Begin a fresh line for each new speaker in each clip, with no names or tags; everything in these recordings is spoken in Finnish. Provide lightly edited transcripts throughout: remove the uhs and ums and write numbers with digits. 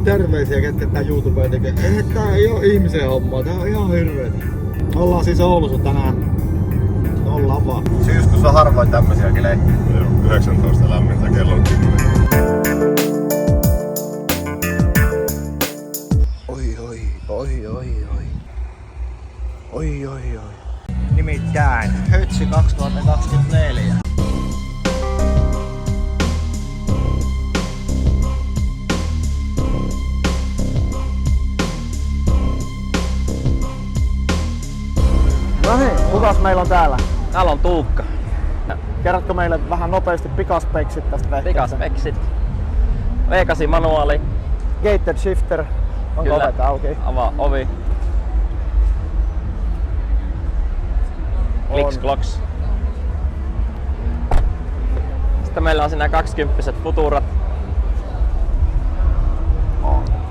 terveisiä, ketkä tää YouTubea tekee. Tää ei oo ihmisen hommaa, tää on ihan hirveetä. Ollaan siis Oulussa tänään. Ollaan vaan.
Syyskuussa on harvoin tämmösiä kelejä.
Joo, 19 lämmintä, kello on 10.
Oi. Nimittäin Hötsi 2024. No niin, kukas meillä on täällä?
Täällä on Tuukka.
Kerrotko meille vähän nopeasti pikaspeksit tästä vehkeestä?
Pikaspeksit. V8 manuaali.
Gated shifter. Onko ovet auki?
Avaa ovi. Clicks clocks. Sitten meillä on siinä 20-set futurat.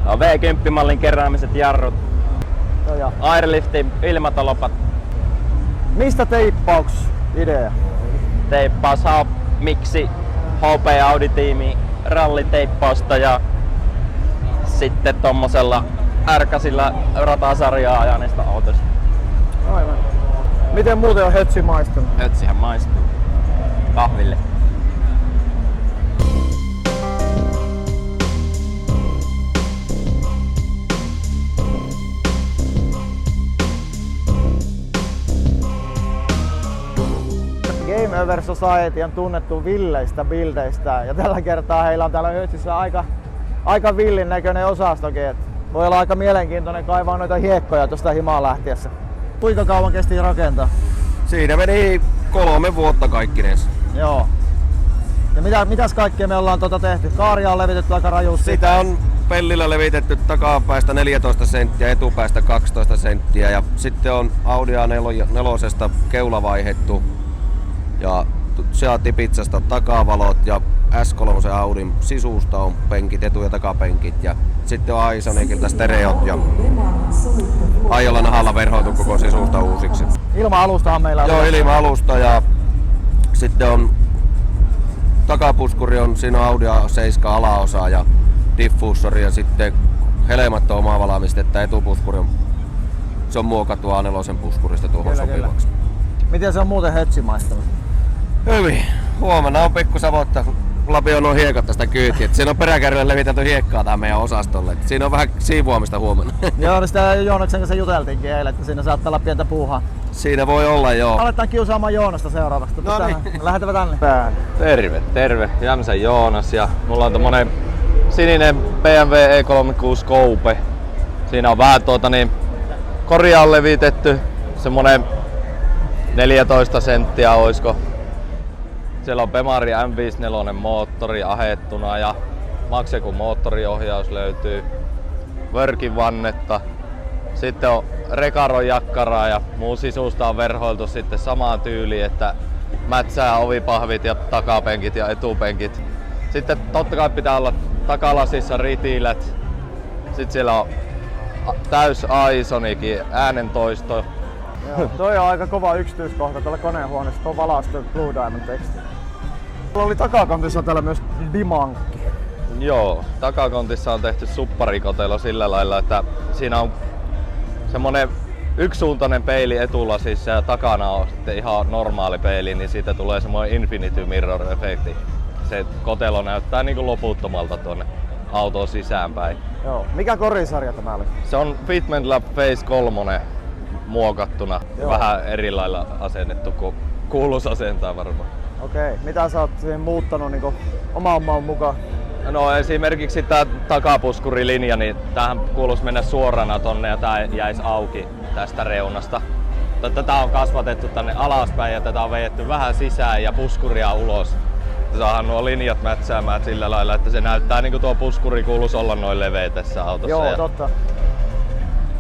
No, V10-mallin keräämiset jarrut.
Ja.
Airliftin ilmatolopat.
Mistä teippauks idea?
Teippaus miksi HP Audi-tiimi ralliteippausta ja sitten tommosella R8 ratasarjaa ajaneista autosta.
Aivan. Miten muuten on Hötsi maistunut?
Hötsihän maistuu. Kahville.
Game Over Society on tunnettu villeistä bildeistä ja tällä kertaa heillä on täällä Hötsissä aika villin näköinen osastokin. Voi olla aika mielenkiintoinen kaivaa noita hiekkoja tuosta himaan lähtiessä. Kuinka kauan kesti rakentaa?
Siinä meni 3 vuotta kaikkinensa.
Joo. Ja mitäs kaikkea me ollaan tehty? Kaaria on levitetty aika rajusti.
Sitä on pellillä levitetty takapäästä 14 senttiä, etupäästä 12 senttiä ja sitten on Audi A4 keula vaihdettu ja Seat Ibizasta takavalot ja S3 Audin sisusta on penkit, etu- ja takapenkit ja sitten on Aisonikilta stereot ja aialla nahalla verhoitu koko sisusta uusiksi.
Ilma-alustahan meillä on.
Joo, ilma-alusta ja sitten on takapuskuri on siinä Audi A7 alaosa ja diffuusori ja sitten helmat on omaa valmistetta, etupuskuri on, se on muokattu A4 puskurista tuohon sopivaksi.
Miten se on muuten Hötsi maistunut?
Hyvin. Huomenna on pikku savotta. Lapioon on hiekat tästä kyytiä. Siinä on peräkärryllä levitelty hiekkaa tähän meidän osastolle. Siinä on vähän siivoamista huomenna.
Joo, niin sitä Joonaksen kanssa juteltiinkin eilen, että siinä saattaa olla pientä puuhaa.
Siinä voi olla, joo.
Aletaan kiusaamaan Joonasta seuraavaksi.
No niin.
Lähdetään tänne.
Terve. Jämsän Joonas ja mulla on tommonen sininen BMW E36 Coupe. Siinä on vähän korjaan levitetty. Semmonen 14 senttiä oisko. Siellä on Bemari M54 moottori ahettuna ja Maxekun moottoriohjaus löytyy. Vörkin vannetta. Sitten on Recaron jakkaraa ja muu sisusta on verhoiltu sitten samaan tyyliin, että mätsää ovipahvit ja takapenkit ja etupenkit. Sitten totta kai pitää olla takalasissa ritilät. Sitten siellä on täys Aisonikin äänentoisto.
Joo, toi on aika kova yksityiskohta tuolla konehuoneessa, tuo valastu Blue Diamond teksti. Tuolla oli takakontissa täällä myös dimankki.
Joo, takakontissa on tehty supparikotelo sillä lailla, että siinä on semmonen yksisuuntainen peili etulasissa ja takana on sitten ihan normaali peili, niin siitä tulee semmoinen infinity mirror efekti. Se kotelo näyttää niinku loputtomalta tuonne autoon sisäänpäin.
Joo. Mikä korisarja tämä oli?
Se on Fitment Lab Phase 3 muokattuna.
Joo.
Vähän eri lailla asennettu kuin kuuluisi asentaa varmaan.
Okei. Mitä sä oot siihen muuttanut niinku oman maan mukaan?
No esimerkiksi tää takapuskurilinja, niin tämähän kuuluisi mennä suorana tonne ja tää jäisi auki tästä reunasta. Tätä on kasvatettu tänne alaspäin ja tätä on vejetty vähän sisään ja puskuria ulos. Saadaan nuo linjat mätsäämään sillä lailla, että se näyttää niinku tuo puskuri kuuluisi olla noin leveä tässä autossa.
Joo,
ja
totta.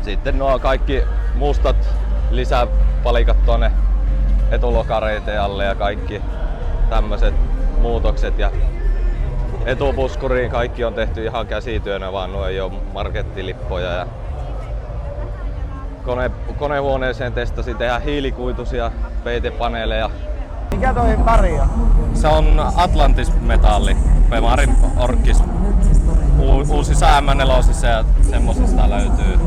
sitten nuo kaikki mustat lisäpalikat tuonne etulokareiden alle ja kaikki tämmöiset muutokset. Ja etupuskuriin kaikki on tehty ihan käsityönä, vaan nuo ei ole markettilippoja. Ja konehuoneeseen testasin tehdä hiilikuituisia peitepaneeleja.
Mikä toi väri on?
Se on Atlantis metalli, Bemarin orkkis uusissa M4 ja semmosista löytyy.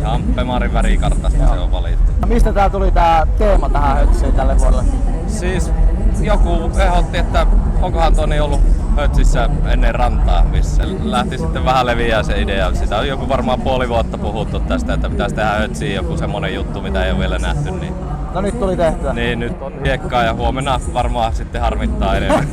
Ihan Pemarin värikartasta se on valittu.
Mistä tää tuli tää teema tähän hötsiin tälle vuodelle?
Siis joku ehdotti, että onkohan Toni ollut hötsissä ennen rantaa, missä lähti sitten vähän leviää se idea. Sitä on joku varmaan puoli vuotta puhuttu tästä, että pitäisi tehdä hötsiin joku semmonen juttu, mitä ei ole vielä nähty. Niin,
No nyt tuli tehtyä.
niin nyt on hiekkaa ja huomenna varmaan sitten harmittaa enemmän.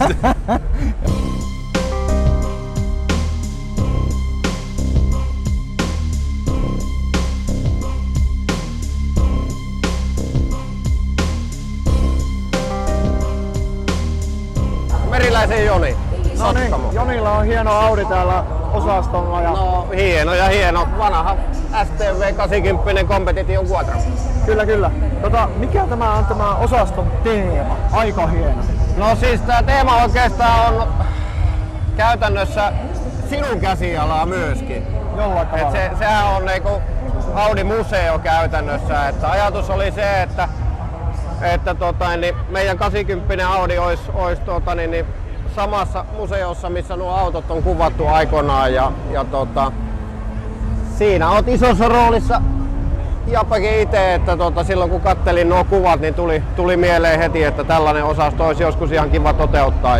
Meriläisen Joni.
No niin, Jonilla on hieno Audi täällä osastolla. Ja...
No hieno. Vanha STV 80 Competition Quattro.
Kyllä. Mikä tämä on tämä osaston teema? Aika hieno.
No siis tää teema oikeastaan on käytännössä sinun käsialaa myöskin.
Jollain tavalla.
Sehän on niinku Audi-museo käytännössä. Että ajatus oli se, että niin meidän 80 Audi olisi samassa museossa, missä nuo autot on kuvattu aikoinaan. Siinä oot isossa roolissa Japakin itse, että silloin kun kattelin nuo kuvat, niin tuli mieleen heti, että tällainen osasto olisi joskus ihan kiva toteuttaa.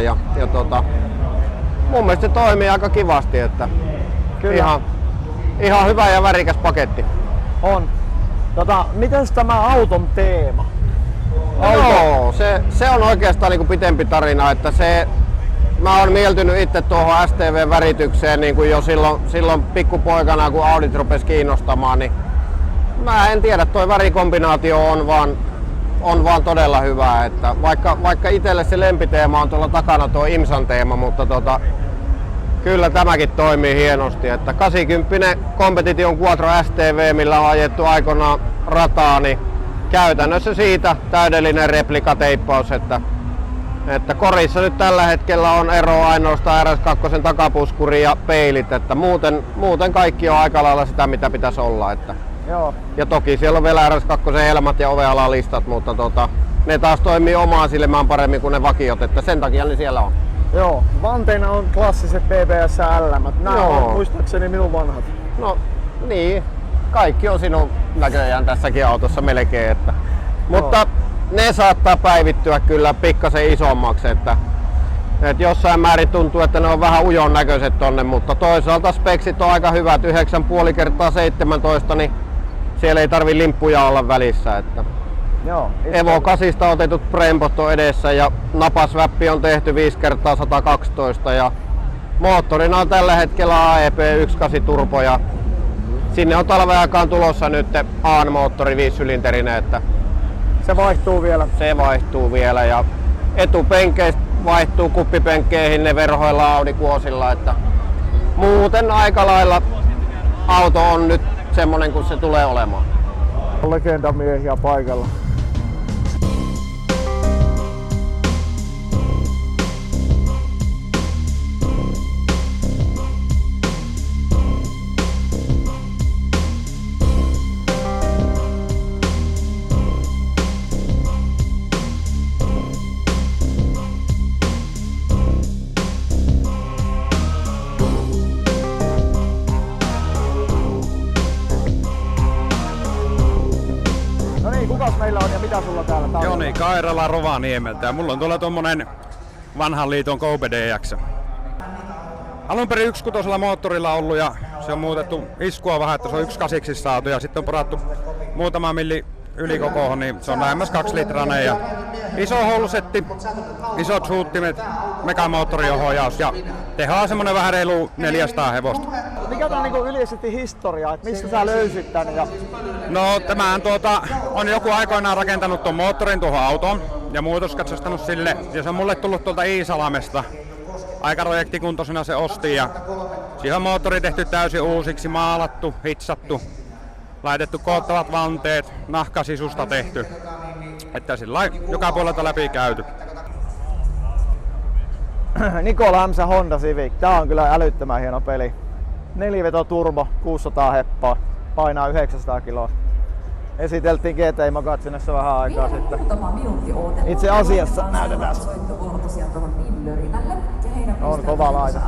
Mun mielestä se toimii aika kivasti, että ihan hyvä ja värikäs paketti.
On. Mites tämä auton teema?
No, se on oikeastaan niinku pitempi tarina, että mä oon mieltynyt itse tuohon STV-väritykseen niin kuin jo silloin pikkupoikana, kun Audit rupesi kiinnostamaan, niin mä en tiedä, toi värikombinaatio on vaan todella hyvä, että vaikka itselle se lempiteema on tuolla takana tuo IMSAn teema, mutta kyllä tämäkin toimii hienosti, että 80 Competition Quattro STV, millä on ajettu aikoinaan rataa, niin käytännössä siitä täydellinen replikateippaus, että korissa nyt tällä hetkellä on ero ainoastaan RS2 takapuskuri ja peilit, että muuten kaikki on aika lailla sitä mitä pitäisi olla.
Joo.
Ja toki siellä on vielä RS2 helmat ja ovealalistat, mutta ne taas toimii omaan silmään paremmin kuin ne vakiot, että sen takia ne siellä on.
Joo, vanteina on klassiset BBS L. Nämä on muistaakseni minun vanhat.
No niin, kaikki on sinun näköjään tässäkin autossa melkein. Mutta ne saattaa päivittyä kyllä pikkasen isommaksi. Että jossain määrin tuntuu, että ne on vähän ujon näköiset tonne, mutta toisaalta speksit on aika hyvät. 9,5x17, niin siellä ei tarvi limppuja olla välissä. Että
Joo,
Evo 8 otetut brempot on edessä ja napasväppi on tehty 5x112 ja moottorina on tällä hetkellä AEP 1.8 turbo ja sinne on talven aikaan tulossa nyt AN-moottori 5-sylinterinen, että
se vaihtuu vielä.
Se vaihtuu vielä ja etupenkeistä vaihtuu kuppipenkkeihin ne verhoilla Audi-kuosilla, että muuten aika lailla auto on nyt semmonen kuin se tulee olemaan.
Legendamiehiä paikalla. Kukas meillä on ja mitä sulla täällä taustalla?
Joni Kairala Rovaniemeltä ja mulla on tuolla tommonen vanhan liiton Coupe DX. Alun perin 1.6 moottorilla ollut ja se on muutettu iskua vähän, että se on 1.8 saatu ja sitten on porattu muutama milli ylikokoon, niin se on lähemmäs 2-litrainen ja iso houlusetti, isot suuttimet, megamoottoriohjaus ja tehdään semmonen vähän reilu 400 hevosta.
Mikä on niinku yleisesti historia, että mistä sä löysit tän?
No tämähän on joku aikoinaan rakentanut tuon moottorin tuohon autoon ja muutoskatsastanut sille ja se on mulle tullut tuolta Iisalamesta. Aika projektikuntoisena se osti ja siihen on moottori tehty täysin uusiksi, maalattu, hitsattu, laitettu koottavat vanteet, nahkasisusta tehty. Että sillä joka puolelta läpi käyty.
Niko Lämsä Honda Civic. Tää on kyllä älyttömän hieno peli. 4-veto turbo, 600 heppaa, painaa 900 kiloa. Esiteltiin GTI Magazinessa vähän aikaa sitten. Itse asiassa näytetään. On kova laita.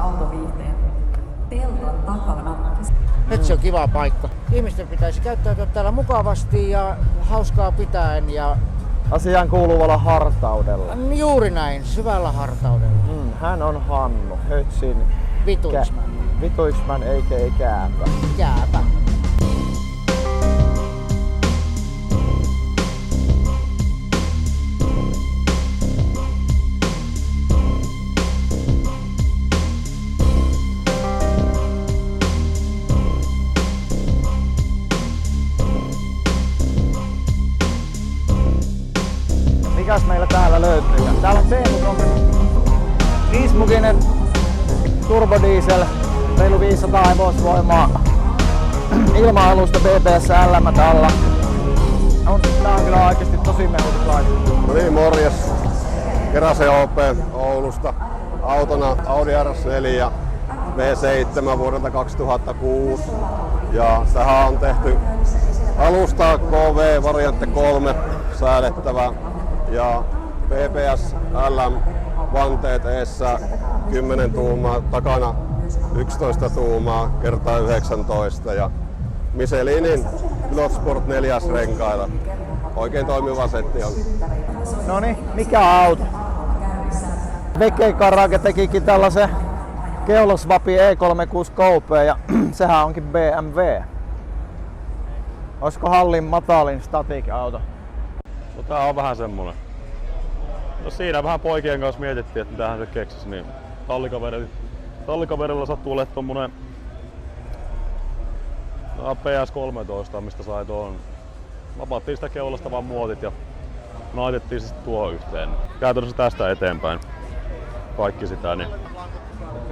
pellon takana.
Nyt se on kiva paikka. Ihmisten pitäisi käyttäytyä täällä mukavasti ja hauskaa pitäen ja
Asiaan kuuluvalla hartaudella.
juuri näin, syvällä hartaudella.
Hän on Hannu, Hötsin
Vituisman.
Vituisman eikä Kääpä.
Kääpä.
Mikäs meillä täällä löytyy? Täällä on C-mukinen 5-mukinen turbodiesel, reilu 500 hevosvoimaa, ilma-alusta BBS LM alla. Tää on kyllä oikeesti tosi mehut laittu.
No niin, morjes. Keräsen OP Oulusta. Autona Audi RS4 V7 vuodelta 2006. Ja tähän on tehty alusta KV Variante 3 säädettävä ja BBS LM vanteet eessä 10 tuumaa, takana 11 tuumaa kertaa 19 ja Michelinin Sport 4 renkailla. Oikein toimiva setti on.
Noniin, mikä auto? Veke Karake tekikin tällaisen Keulosvapi E36 Coupe ja sehän onkin BMW. Olisiko hallin matalin static-auto?
No, tää on vähän semmonen. No siinä vähän poikien kanssa mietittiin, että mitähän se keksisi, niin tallikaverilla sattuu olemaan tommonen PS13, mistä sai tuon. Vapaattiin sitä keulasta vaan muotit ja naitettiin se tuohon yhteen. Käytännössä tästä eteenpäin kaikki sitä, niin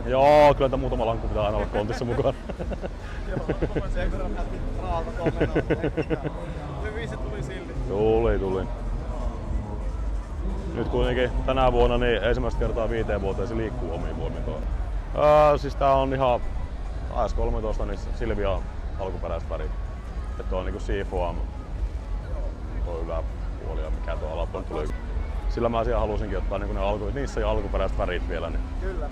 joo, kyllä muutama lankku pitää aina olla kontissa mukaan. Tuli. Nyt kuitenkin tänä vuonna niin ensimmäistä kertaa 5 vuoteen se liikkuu omiin voimiin. Siis tää on ihan AS13, niin Silvia alkuperäiset värit. Että on niinku Seafoam tuo yläpuoli ja mikä tuo alapuoli tuli. Sillä mä asiaa halusinkin ottaa niinku niissä jo alkuperäiset värit vielä. Niin.
Kyllä.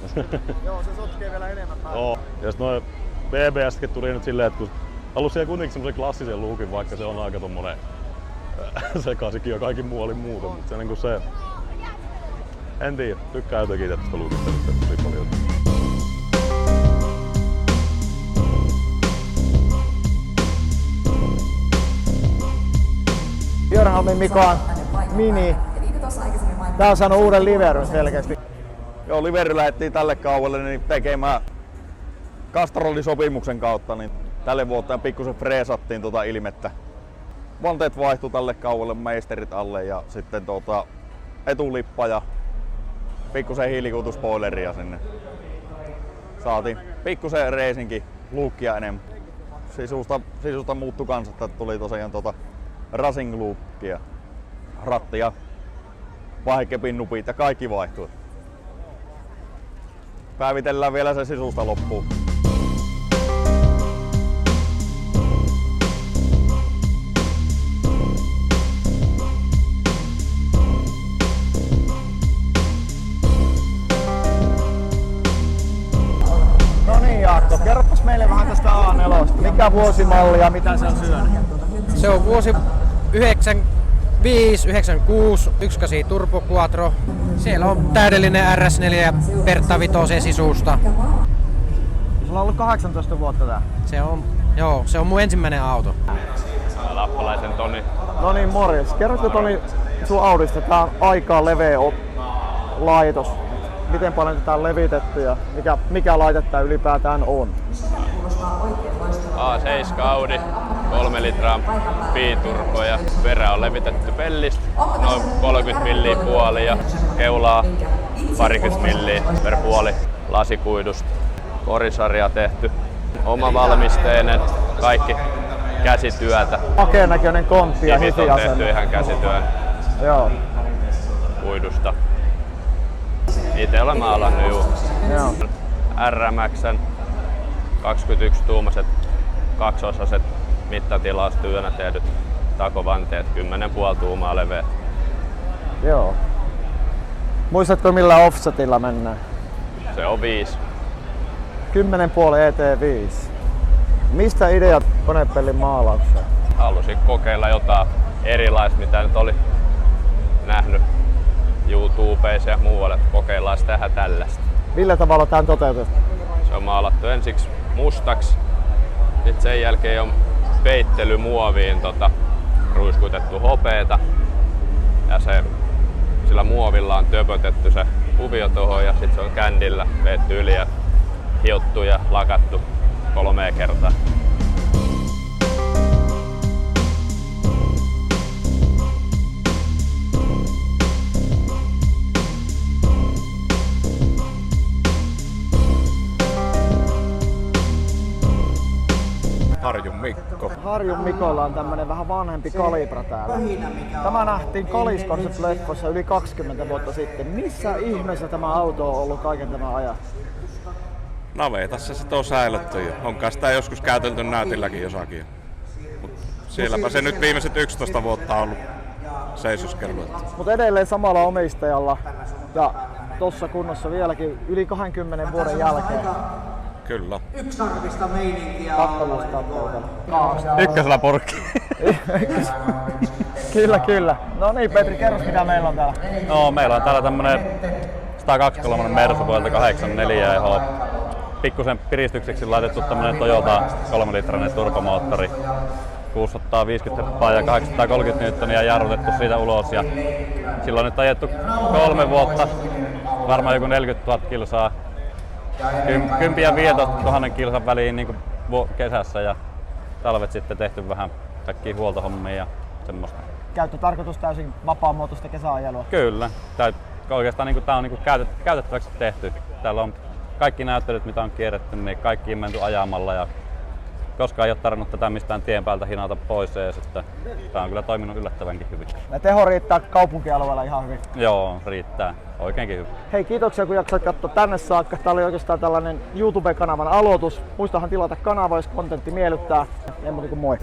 Joo, se sotkee vielä enemmän päälle.
Joo. Ja sit noi BBS:tkin tuli nyt silleen, että kun halus siellä kuitenkin semmosen klassisen luukin, vaikka se on aika tommonen sekasikin ja kaikki muu oli muuta, mutta se niinku se... En tiedä, tykkää jotenkin tästä luukista nyt tosi paljon.
Björnholmin Mikan Mini. Tää on saanut uuden liveryn selkeästi.
Joo, liveri lähdettiin tälle kaudelle niin tekemään Castrolli-sopimuksen kautta, niin tälle vuoteen pikkusen freesattiin ilmettä. Vanteet vaihtui tälle kaudelle, meisterit alle ja sitten etulippa ja pikkusen hiilikuituspoileria sinne. Saatiin pikkusen reisinkin luukkia enemmän. Sisusta muuttui kanssa, että tuli tosiaan racing lookia, ratti ja vaihekepin nupit ja kaikki vaihtui. Päivitellään vielä se sisusta loppuun.
No niin Jaakko, kerropas meille vähän tästä A4. Mikä vuosimalli ja mitä se on syönyt?
Se on vuosi 95, 96, 1.8 Turbo Quattro. Siellä on täydellinen RS4 ja Pertta Vitosen sisusta.
Sulla on ollut 18 vuotta tää.
Se on mun ensimmäinen auto.
Lappalaisen Toni.
No niin, morjes. Kerrotko Toni sun Audista? Tää on aika leveä laitos. Miten paljon tätä on levitetty ja mikä laite tää ylipäätään on?
A7 Audi, 3 litraa biturbo ja perä on levitetty pellistä, noin 30 milliä puoli ja keulaa parikymmentä milliä per puoli lasikuidusta. Korisarja tehty, oma valmisteinen, kaikki käsityötä.
Makeen näköinen kontti ja
Hivit on
hitiasenne.
tehty ihan käsityön
Joo.
kuidusta. Itse olen maalannut
Joo.
RMX:n 21-tuumaiset kaksosaiset mittatilaustyönä tehdyt takovanteet, 10,5 tuumaa leveä.
Joo. Muistatko millä offsetilla mennään?
Se on 5.
10,5 ET5. Mistä ideat konepellin maalaukseen?
Halusin kokeilla jotain erilaista, mitä nyt oli nähnyt YouTubeissa ja muualla, että kokeillaan tehdä tällaista.
Millä tavalla tämän toteutettu?
Se on maalattu ensiksi mustaksi, sitten sen jälkeen on peittelymuoviin ruiskutettu hopeeta ja sillä muovilla on töpötetty se kuvio tuohon ja sitten se on kändillä vedetty yli ja hiottu ja lakattu 3 kertaa.
Harjun Mikko.
Harjun Mikolla on tämmönen vähän vanhempi kalibra täällä. Tämä nähtiin Kalis Concept-leffossa yli 20 vuotta sitten. Missä ihmeessä tämä auto on ollut kaiken tämän ajan?
Navetassa se on säilytty ja onkaan sitä joskus käytelty näytilläkin jossakin. Mut sielläpä se nyt viimeiset 11 vuotta on ollut seisoskellut.
Mutta edelleen samalla omistajalla ja tossa kunnossa vieläkin yli 20 vuoden jälkeen.
Kyllä.
Yksarvista meininkiä.
Kattavuus kattautella.
Ykkösellä purkki.
Kyllä. No niin Petri, kerros mitä meillä on täällä.
No, meillä on täällä tämmönen 123 Mersu vuodelta 84, johon pikkusen piristykseksi laitettu tämmönen Toyota 3-litrainen turbomoottori. 650 heppaa ja 830 Newtonia jarrutettu siitä ulos ja silloin nyt ajettu 3 vuotta, varmaan joku 40 000 kilsaa. 10 ja 15 000 kilsan väliin niin kesässä ja talvet sitten tehty vähän kaikkia huoltohommia ja semmoista.
Käyttötarkoitus täysin vapaamuotoista kesäajelua.
Kyllä. Oikeastaan niin tää on niin käytettäväksi tehty. Täällä on kaikki näyttelyt mitä on kierretty, niin kaikki on menty ajamalla ja koskaan ei ole tarvinnut tätä mistään tien päältä hinata pois ees, että tää on kyllä toiminut yllättävänkin hyvin.
Ja teho riittää kaupunkialueella ihan hyvin.
Joo, riittää. Oikeinkin hyvin.
Hei, kiitoksia kun jaksoit katsoa tänne saakka. Tää oli oikeastaan tällainen YouTube-kanavan aloitus. Muistahan tilata kanava, jos kontentti miellyttää. Ei muuta kuin moi.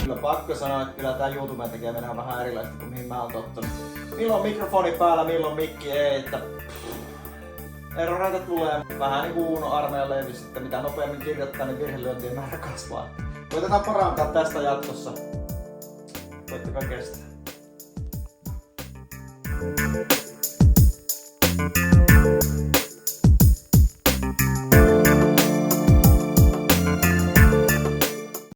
Kyllä pakko sanoa, että kyllä tää YouTuben tekeminen on vähän erilaista kuin mihin mä oon tottunut. Milloin mikrofoni päällä, milloin mikki ei, että eroreita tulee. Vähän niin kuin Uno armeijan levi sitten, mitä nopeammin kirjoittaa, niin virhelyöntien määrä kasvaa. Koitetaan parantaa tästä jatkossa. Koittakaa kestää.